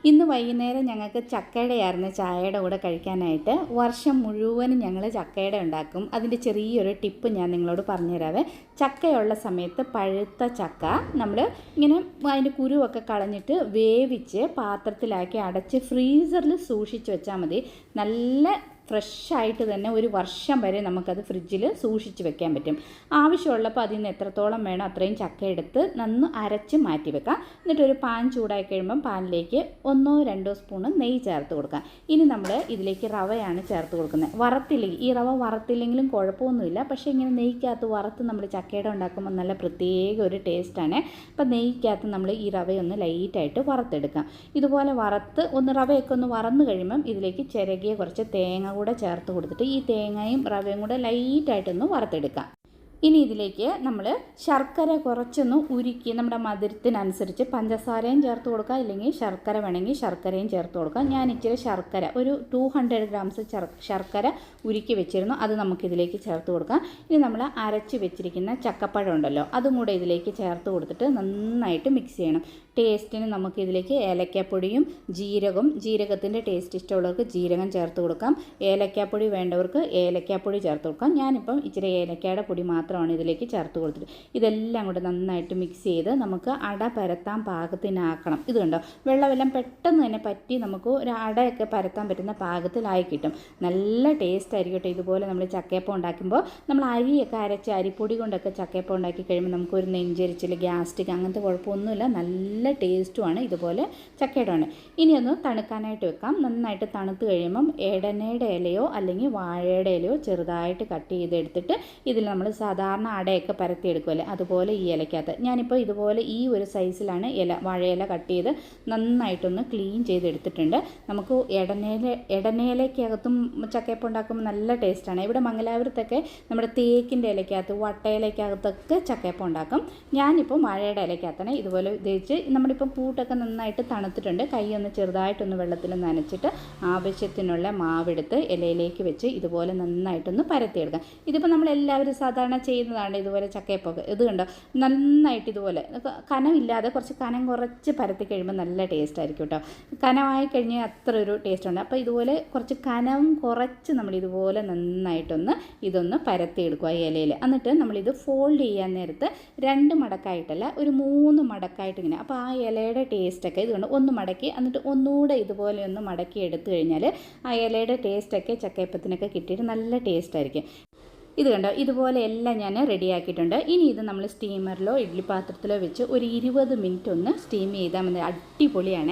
ഇന്ന് വൈകുന്നേരം ഞങ്ങൾക്ക് ചക്കയുടെയായിരുന്നു ചായയുടെ കൂടെ കഴിക്കാനായിട്ട്. വർഷം മുഴുവനും ഞങ്ങൾ ചക്കയുടെ ഉണ്ടാക്കും. അതിൻ്റെ ചെറിയൊരു ടിപ്പ് ഞാൻ നിങ്ങളോട് പറഞ്ഞുതരാവേ. ചക്കയുള്ള സമയത്ത് പഴുത്ത ചക്ക നമ്മൾ ഇങ്ങനെ അതിൻ്റെ കുരുവൊക്കെ കളഞ്ഞിട്ട് വേവിച്ച് പാത്രത്തിലാക്കി അടച്ച് ഫ്രീസറിൽ സൂക്ഷിച്ച് വെച്ചാൽ മതി. നല്ല ഫ്രഷായിട്ട് തന്നെ ഒരു വർഷം വരെ നമുക്കത് ഫ്രിഡ്ജിൽ സൂക്ഷിച്ച് വെക്കാൻ പറ്റും. ആവശ്യമുള്ളപ്പോൾ അതിൽ നിന്ന് എത്രത്തോളം വേണം അത്രയും ചക്ക എടുത്ത് നന്ന് അരച്ച് മാറ്റി വെക്കാം. എന്നിട്ടൊരു പാൻ ചൂടായി കഴിയുമ്പം പാനിലേക്ക് 1-2 സ്പൂണ് നെയ്യ് ചേർത്ത് കൊടുക്കാം. ഇനി നമ്മൾ ഇതിലേക്ക് റവയാണ് ചേർത്ത് കൊടുക്കുന്നത്. വറുത്തില്ലെങ്കിൽ ഈ റവ വറുത്തില്ലെങ്കിലും കുഴപ്പമൊന്നുമില്ല. പക്ഷേ ഇങ്ങനെ നെയ്ക്കകത്ത് വറുത്ത് നമ്മൾ ചക്കയുടെ ഉണ്ടാക്കുമ്പോൾ നല്ല പ്രത്യേക ഒരു ടേസ്റ്റാണ്. അപ്പം നെയ്ക്കകത്ത് നമ്മൾ ഈ റവയൊന്ന് ലൈറ്റായിട്ട് വറുത്തെടുക്കാം. ഇതുപോലെ വറുത്ത് റവയൊക്കെ ഒന്ന് വറന്ന് കഴിയുമ്പം ഇതിലേക്ക് ചിരകിയ കുറച്ച് തേങ്ങ കൂടെ ചേർത്ത് കൊടുത്തിട്ട് ഈ തേങ്ങയും റവയും കൂടെ ലൈറ്റായിട്ടൊന്ന് വറുത്തെടുക്കാം. ഇനി ഇതിലേക്ക് നമ്മൾ ശർക്കര കുറച്ചൊന്ന് ഉരുക്കി നമ്മുടെ മധുരത്തിനനുസരിച്ച് പഞ്ചസാരയും ചേർത്ത് കൊടുക്കാം, ഇല്ലെങ്കിൽ ശർക്കര വേണമെങ്കിൽ ശർക്കരയും ചേർത്ത് കൊടുക്കാം. ഞാൻ ഇച്ചിരി ശർക്കര ഒരു 200 ഗ്രാംസ് ശർക്കര ഉരുക്കി വെച്ചിരുന്നു, അത് നമുക്കിതിലേക്ക് ചേർത്ത് കൊടുക്കാം. ഇനി നമ്മൾ അരച്ച് വെച്ചിരിക്കുന്ന ചക്കപ്പഴം ഉണ്ടല്ലോ, അതും കൂടെ ഇതിലേക്ക് ചേർത്ത് കൊടുത്തിട്ട് നന്നായിട്ട് മിക്സ് ചെയ്യണം. ടേസ്റ്റിന് നമുക്കിതിലേക്ക് ഏലക്കാപ്പൊടിയും ജീരകത്തിൻ്റെ ടേസ്റ്റ് ഇഷ്ടമുള്ളവർക്ക് ജീരകം ചേർത്ത് കൊടുക്കാം. ഏലക്കാപ്പൊടി വേണ്ടവർക്ക് ഏലക്കാപ്പൊടി ചേർത്ത് കൊടുക്കാം. ഞാനിപ്പം ഇച്ചിരി ഏലക്കയുടെ പൊടി മാത്രമാണ് ഇതിലേക്ക് ചേർത്ത് കൊടുത്തിട്ട് ഇതെല്ലാം കൂടെ നന്നായിട്ട് മിക്സ് ചെയ്ത് നമുക്ക് അട പരത്താൻ പാകത്തിനാക്കണം. ഇത് കണ്ടോ, വെള്ളമെല്ലാം പെട്ടെന്ന് തന്നെ പറ്റി നമുക്ക് ഒരു അടയൊക്കെ പരത്താൻ പറ്റുന്ന പാകത്തിലായി കിട്ടും. നല്ല ടേസ്റ്റ് ആയിരിക്കട്ടെ. ഇതുപോലെ നമ്മൾ ചക്കയപ്പം ഉണ്ടാക്കുമ്പോൾ നമ്മൾ അരിയൊക്കെ അരച്ച് അരിപ്പൊടി കൊണ്ടൊക്കെ ചക്കയപ്പം ഉണ്ടാക്കി കഴിയുമ്പോൾ നമുക്കൊരു നെഞ്ചരിച്ചിൽ ഗ്യാസ്ട്രിക് അങ്ങനത്തെ കുഴപ്പമൊന്നുമില്ല. നല്ല ടേസ്റ്റുമാണ് ഇതുപോലെ ചക്കയുടെ ആണ്. ഇനി ഒന്ന് തണുക്കാനായിട്ട് വെക്കാം. നന്നായിട്ട് തണുത്ത് കഴിയുമ്പം എടനയുടെ ഇലയോ അല്ലെങ്കിൽ വാഴയുടെ ഇലയോ ചെറുതായിട്ട് കട്ട് ചെയ്തെടുത്തിട്ട് ഇതിൽ നമ്മൾ സാധാരണ അടയൊക്കെ പരത്തിയെടുക്കുമല്ലേ, അതുപോലെ ഈ ഇലയ്ക്കകത്ത് ഞാനിപ്പോൾ ഇതുപോലെ ഈ ഒരു സൈസിലാണ് വാഴയില കട്ട് ചെയ്ത് നന്നായിട്ടൊന്ന് ക്ലീൻ ചെയ്തെടുത്തിട്ടുണ്ട്. നമുക്ക് എടനയിലയ്ക്കകത്തും ചക്കയപ്പം ഉണ്ടാക്കുമ്പോൾ നല്ല ടേസ്റ്റാണ്. ഇവിടെ മംഗലാപുരത്തൊക്കെ നമ്മുടെ തേക്കിൻ്റെ ഇലയ്ക്കകത്ത് വട്ടയിലയ്ക്കകത്തൊക്കെ ചക്കയപ്പം ഉണ്ടാക്കും. ഞാനിപ്പോൾ വാഴയുടെ ഇലയ്ക്കകത്താണ് ഇതുപോലെ തേച്ച്. നമ്മളിപ്പം കൂട്ടൊക്കെ നന്നായിട്ട് തണുത്തിട്ടുണ്ട്. കൈ ഒന്ന് ചെറുതായിട്ടൊന്ന് വെള്ളത്തിൽ നനച്ചിട്ട് ആവശ്യത്തിനുള്ള മാവെടുത്ത് ഇലയിലേക്ക് വെച്ച് ഇതുപോലെ നന്നായിട്ടൊന്ന് പരത്തിയെടുക്കാം. ഇതിപ്പോൾ നമ്മളെല്ലാവരും സാധാരണ ചെയ്യുന്നതാണ് ഇതുപോലെ ചക്കയപ്പൊക്കെ. ഇത് കണ്ടോ, നന്നായിട്ട് ഇതുപോലെ കനമില്ലാതെ കുറച്ച് കനം കുറച്ച് പരത്തി കഴിയുമ്പോൾ നല്ല ടേസ്റ്റ് ആയിരിക്കും കേട്ടോ. കനമായി കഴിഞ്ഞാൽ അത്ര ഒരു ടേസ്റ്റ് ഉണ്ട്. അപ്പോൾ ഇതുപോലെ കുറച്ച് കനം കുറച്ച് നമ്മൾ ഇതുപോലെ നന്നായിട്ടൊന്ന് ഇതൊന്ന് പരത്തിയെടുക്കുക ഈ ഇലയിൽ. എന്നിട്ട് നമ്മളിത് ഫോൾഡ് ചെയ്യാൻ നേരത്ത് 2 മടക്കായിട്ടല്ല, ഒരു 3 മടക്കായിട്ട് ഇങ്ങനെ. അപ്പോൾ ആ ഇലയുടെ ടേസ്റ്റൊക്കെ ഇത് കണ്ട് ഒന്ന് മടക്കി എന്നിട്ട് ഒന്നുകൂടെ ഇതുപോലെ ഒന്ന് മടക്കി എടുത്തു കഴിഞ്ഞാൽ ആ ഇലയുടെ ടേസ്റ്റൊക്കെ ചക്കയപ്പത്തിനൊക്കെ കിട്ടിയിട്ട് നല്ല ടേസ്റ്റായിരിക്കും. ഇത് കണ്ടോ, ഇതുപോലെ എല്ലാം ഞാൻ റെഡിയാക്കിയിട്ടുണ്ട്. ഇനി ഇത് നമ്മൾ സ്റ്റീമറിലോ ഇഡ്ഡലി പാത്രത്തിലോ വെച്ച് ഒരു 20 മിനിറ്റ് ഒന്ന് സ്റ്റീം ചെയ്താൽ മതി. അടിപൊളിയാണ്.